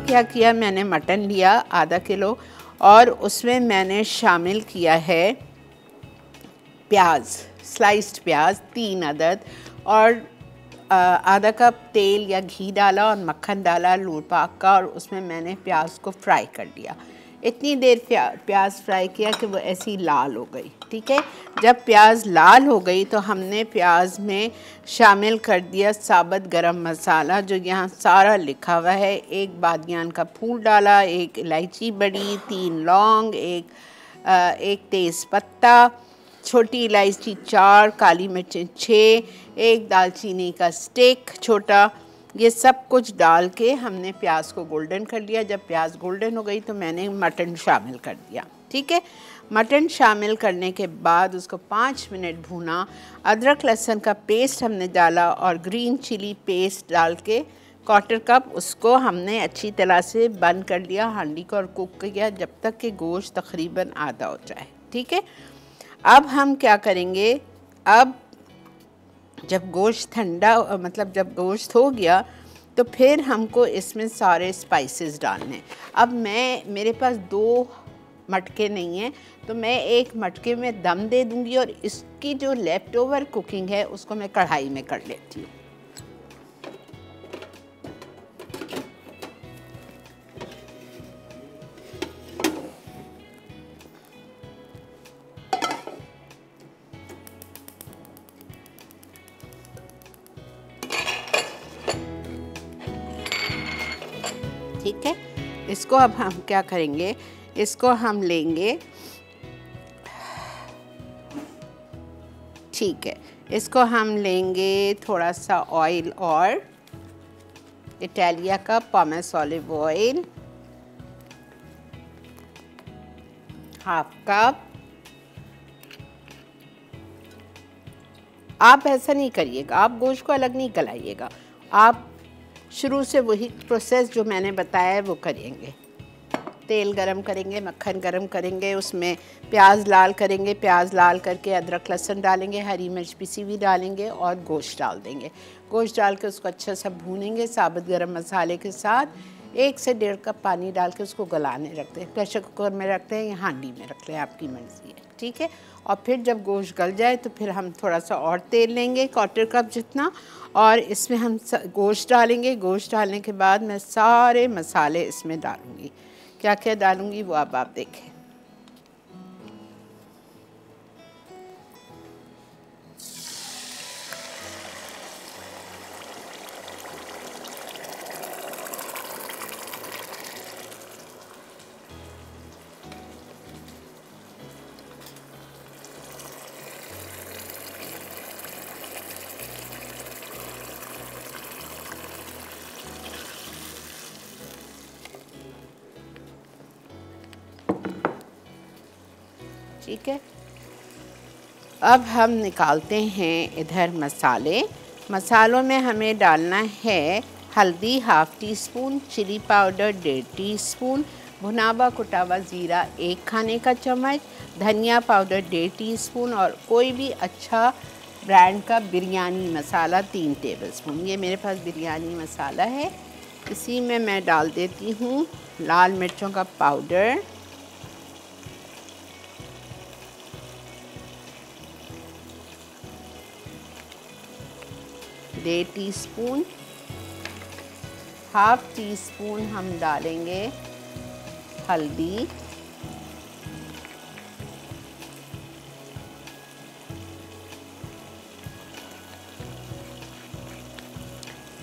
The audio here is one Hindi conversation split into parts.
क्या किया, मैंने मटन लिया आधा किलो और उसमें मैंने शामिल किया है प्याज, स्लाइस्ड प्याज 3 अदद, और आधा कप तेल या घी डाला और मक्खन डाला लूण पाक का, और उसमें मैंने प्याज को फ्राई कर दिया। इतनी देर प्याज फ्राई किया कि वो ऐसी लाल हो गई। ठीक है, जब प्याज लाल हो गई तो हमने प्याज में शामिल कर दिया साबुत गरम मसाला, जो यहाँ सारा लिखा हुआ है। 1 बादियान का फूल डाला, 1 इलायची बड़ी, 3 लौंग, एक तेज़ पत्ता, छोटी इलायची 4, काली मिर्चें 6, 1 दालचीनी का स्टिक छोटा। ये सब कुछ डाल के हमने प्याज को गोल्डन कर लिया। जब प्याज गोल्डन हो गई तो मैंने मटन शामिल कर दिया। ठीक है, मटन शामिल करने के बाद उसको 5 मिनट भूना। अदरक लहसुन का पेस्ट हमने डाला और ग्रीन चिली पेस्ट डाल के 1/4 कप उसको हमने अच्छी तरह से बंद कर लिया हांडी को और कुक किया जब तक कि गोश्त तकरीबन आधा हो जाए। ठीक है, अब हम क्या करेंगे, अब जब गोश्त ठंडा मतलब जब गोश्त हो गया तो फिर हमको इसमें सारे स्पाइसेस डालने। अब मेरे पास 2 मटके नहीं हैं तो मैं एक मटके में दम दे दूंगी और इसकी जो लेफ़्ट ओवर कुकिंग है उसको मैं कढ़ाई में कर लेती हूँ। ठीक है, इसको अब हम क्या करेंगे, इसको हम लेंगे। ठीक है, इसको हम लेंगे थोड़ा सा ऑयल और इटालिया का पॉमेस ऑलिव ऑयल 1/2 कप। आप ऐसा नहीं करिएगा, आप गोश्त को अलग नहीं गलाइएगा, आप शुरू से वही प्रोसेस जो मैंने बताया है वो करेंगे। तेल गरम करेंगे, मक्खन गरम करेंगे, उसमें प्याज लाल करेंगे, प्याज लाल करके अदरक लहसुन डालेंगे, हरी मिर्च पिसी हुई डालेंगे और गोश्त डाल देंगे। गोश्त डाल के उसको अच्छा सा भूनेंगे साबुत गरम मसाले के साथ। 1 से 1.5 कप पानी डाल के उसको गलाने रखते हैं। प्रेशर कुकर में रखते हैं या हांडी में रखते हैं, आपकी मर्ज़ी है। ठीक है, और फिर जब गोश्त गल जाए तो फिर हम थोड़ा सा और तेल लेंगे 1/4 कप जितना, और इसमें हम गोश्त डालेंगे। गोश्त डालने के बाद मैं सारे मसाले इसमें डालूँगी। क्या क्या डालूँगी वो अब आप देखें। ठीक है, अब हम निकालते हैं इधर मसाले। मसालों में हमें डालना है हल्दी 1/2 टीस्पून, चिली पाउडर 1.5 टीस्पून, भुनावा कुटावा ज़ीरा 1 खाने का चम्मच, धनिया पाउडर 1.5 टीस्पून और कोई भी अच्छा ब्रांड का बिरयानी मसाला 3 टेबलस्पून। ये मेरे पास बिरयानी मसाला है। इसी में मैं डाल देती हूँ लाल मिर्चों का पाउडर, डेढ़ टीस्पून, 1/2 टीस्पून हम डालेंगे हल्दी,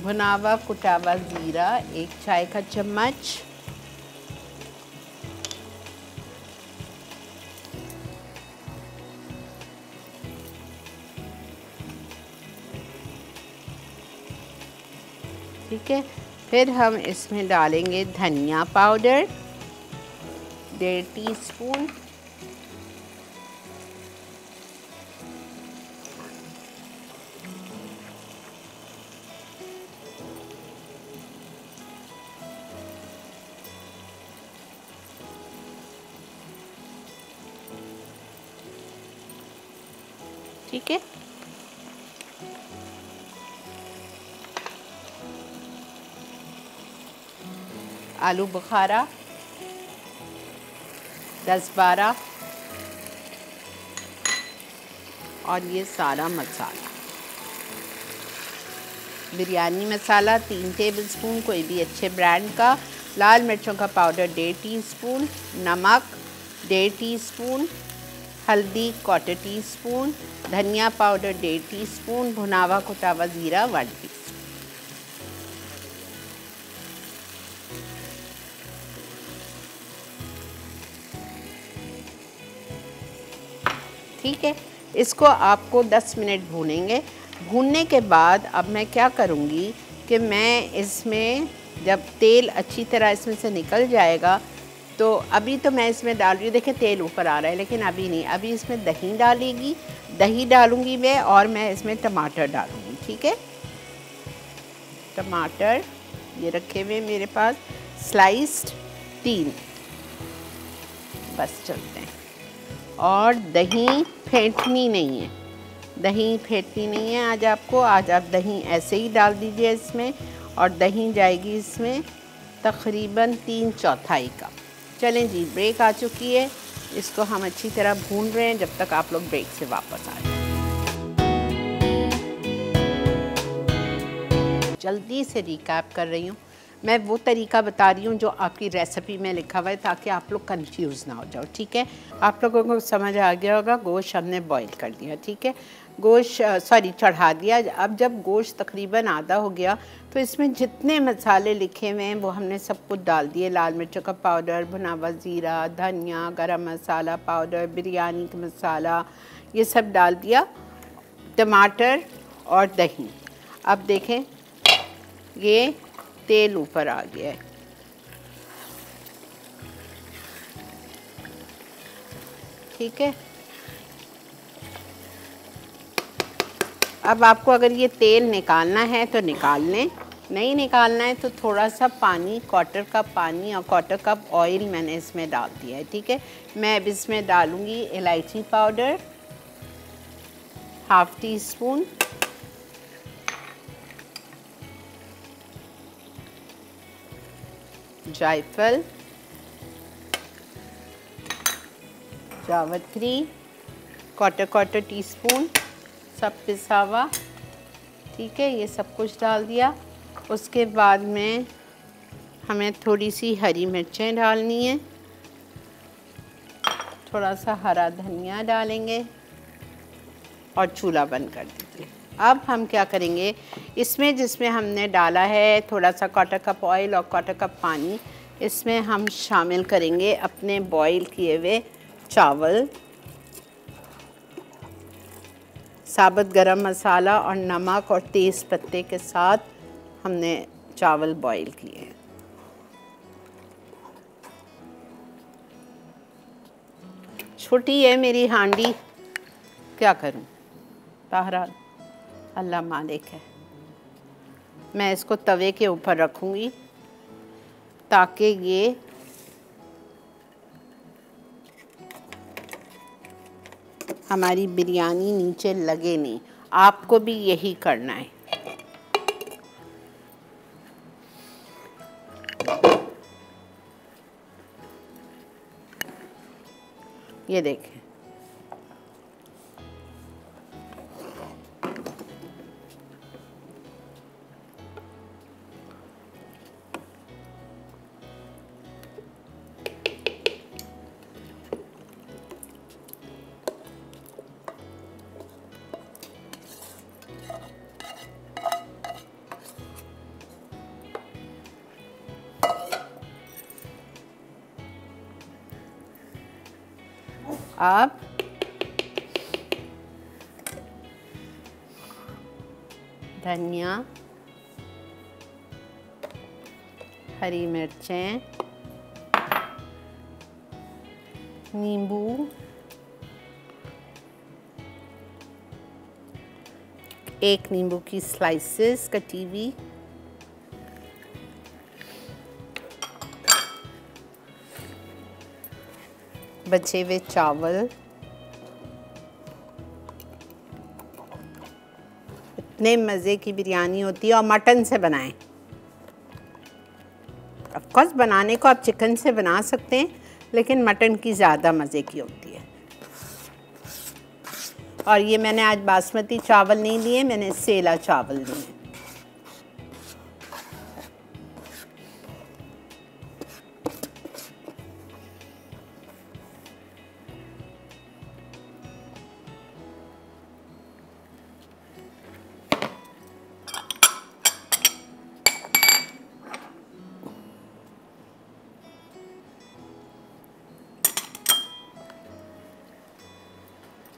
भुनावा कुटावा ज़ीरा 1 चाय का चम्मच, ठीक है। फिर हम इसमें डालेंगे धनिया पाउडर 1.5 टीस्पून, ठीक है। आलू बुखारा 10-12 और ये सारा मसाला। बिरयानी मसाला 3 टेबलस्पून, कोई भी अच्छे ब्रांड का। लाल मिर्चों का पाउडर 1.5 टीस्पून, नमक 1.5 टीस्पून, हल्दी 1/4 टीस्पून, धनिया पाउडर 1.5 टीस्पून, भुना हुआ कुटा हुआ ज़ीरा 1 टीस्पून। ठीक है, इसको आपको 10 मिनट भूनेंगे। भूनने के बाद अब मैं क्या करूँगी कि मैं इसमें जब तेल अच्छी तरह इसमें से निकल जाएगा, तो अभी तो मैं इसमें डाल रही हूँ, देखिए तेल ऊपर आ रहा है, लेकिन अभी नहीं, अभी इसमें दही डालूँगी मैं, और मैं इसमें टमाटर डालूँगी। ठीक है, टमाटर ये रखे हुए मेरे पास स्लाइस्ड 3, बस चलते हैं। और दही फेंटनी नहीं है, दही फेंटनी नहीं है आज आपको, आज आप दही ऐसे ही डाल दीजिए इसमें, और दही जाएगी इसमें तकरीबन 3/4 कप। चलें जी, ब्रेक आ चुकी है, इसको हम अच्छी तरह भून रहे हैं जब तक आप लोग ब्रेक से वापस आ जाए। जल्दी से रिकैप कर रही हूँ, मैं वो तरीका बता रही हूँ जो आपकी रेसिपी में लिखा हुआ है, ताकि आप लोग कंफ्यूज ना हो जाओ। ठीक है, आप लोगों को समझ आ गया होगा। गोश्त हमने बॉईल कर दिया, ठीक है, गोश्त चढ़ा दिया। अब जब गोश्त तकरीबन आधा हो गया, तो इसमें जितने मसाले लिखे हुए हैं वो हमने सब कुछ डाल दिए। लाल मिर्चों का पाउडर, भुना हुआ ज़ीरा, धनिया, गरम मसाला पाउडर, बिरयानी का मसाला, ये सब डाल दिया, टमाटर और दही। अब देखें ये तेल ऊपर आ गया है। ठीक है, अब आपको अगर ये तेल निकालना है तो निकाल लें, नहीं निकालना है तो थोड़ा सा पानी, 1/4 कप पानी और 1/4 कप ऑयल मैंने इसमें डाल दिया है। ठीक है, मैं अब इसमें डालूंगी इलायची पाउडर 1/2 टीस्पून, जायफल, जावित्री 1/4 टीस्पून, सब पिसा हुआ। ठीक है, ये सब कुछ डाल दिया। उसके बाद में हमें थोड़ी सी हरी मिर्चें डालनी है, थोड़ा सा हरा धनिया डालेंगे और चूल्हा बंद कर दीजिए। अब हम क्या करेंगे, इसमें जिसमें हमने डाला है थोड़ा सा 1/4 कप ऑयल और 1/4 कप पानी, इसमें हम शामिल करेंगे अपने बॉईल किए हुए चावल, साबुत गरम मसाला और नमक और तेज़ पत्ते के साथ हमने चावल बॉईल किए हैं। छोटी है मेरी हांडी, क्या करूं, बहरहाल अल्लाह मालिक है। मैं इसको तवे के ऊपर रखूंगी ताकि ये हमारी बिरयानी नीचे लगे नहीं। आपको भी यही करना है। ये देखें, आप धनिया, हरी मिर्चें, नींबू, एक नींबू की स्लाइसेस कटी हुई, बचे हुए चावल, इतने मज़े की बिरयानी होती है, और मटन से बनाएं। ऑफ कोर्स बनाने को आप चिकन से बना सकते हैं, लेकिन मटन की ज़्यादा मज़े की होती है। और ये मैंने आज बासमती चावल नहीं लिए, मैंने सेला चावल लिए।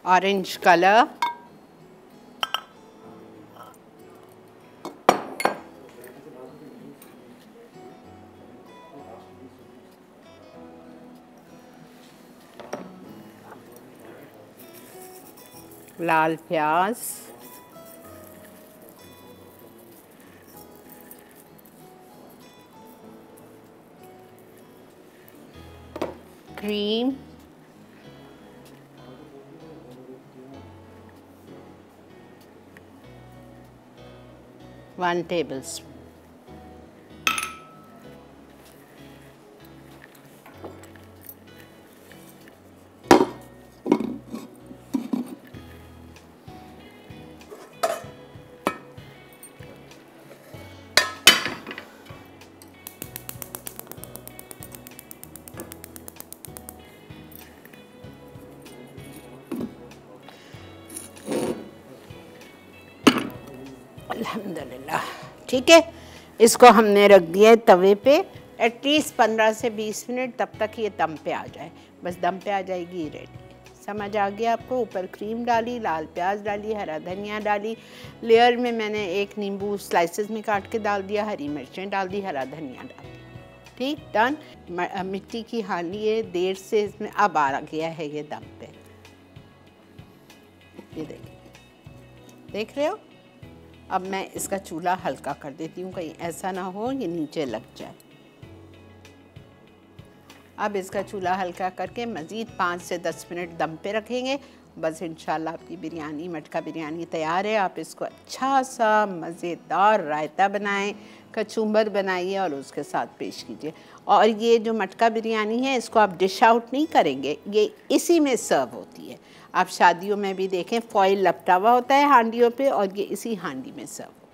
ऑरेंज कलर, लाल प्याज, क्रीम, वन टेबल स्पून, अल्हम्दुलिल्लाह। ठीक है, इसको हमने रख दिया है तवे पे एटलीस्ट 15 से 20 मिनट, तब तक ये दम पे आ जाए। बस दम पे आ जाएगी, ये रेडी। समझ आ गया आपको? ऊपर क्रीम डाली, लाल प्याज डाली, हरा धनिया डाली, लेयर में मैंने एक नींबू स्लाइसेस में काट के डाल दिया, हरी मिर्चें डाल दी, हरा धनिया डाल दिया। ठीक, डन। मिट्टी की हांडी है, देर से इसमें अब आ गया है ये दम पे। ये देखिए, देख रहे हो? अब मैं इसका चूल्हा हल्का कर देती हूँ, कहीं ऐसा ना हो ये नीचे लग जाए। अब इसका चूल्हा हल्का करके मज़ीद 5 से 10 मिनट दम पे रखेंगे। बस इंशाल्लाह आपकी बिरयानी, मटका बिरयानी तैयार है। आप इसको अच्छा सा मज़ेदार रायता बनाएं, कचूम्बर बनाइए और उसके साथ पेश कीजिए। और ये जो मटका बिरयानी है, इसको आप डिश आउट नहीं करेंगे, ये इसी में सर्व होती है। आप शादियों में भी देखें, फॉइल लपटा हुआ होता है हांडियों पे और ये इसी हांडी में सर्व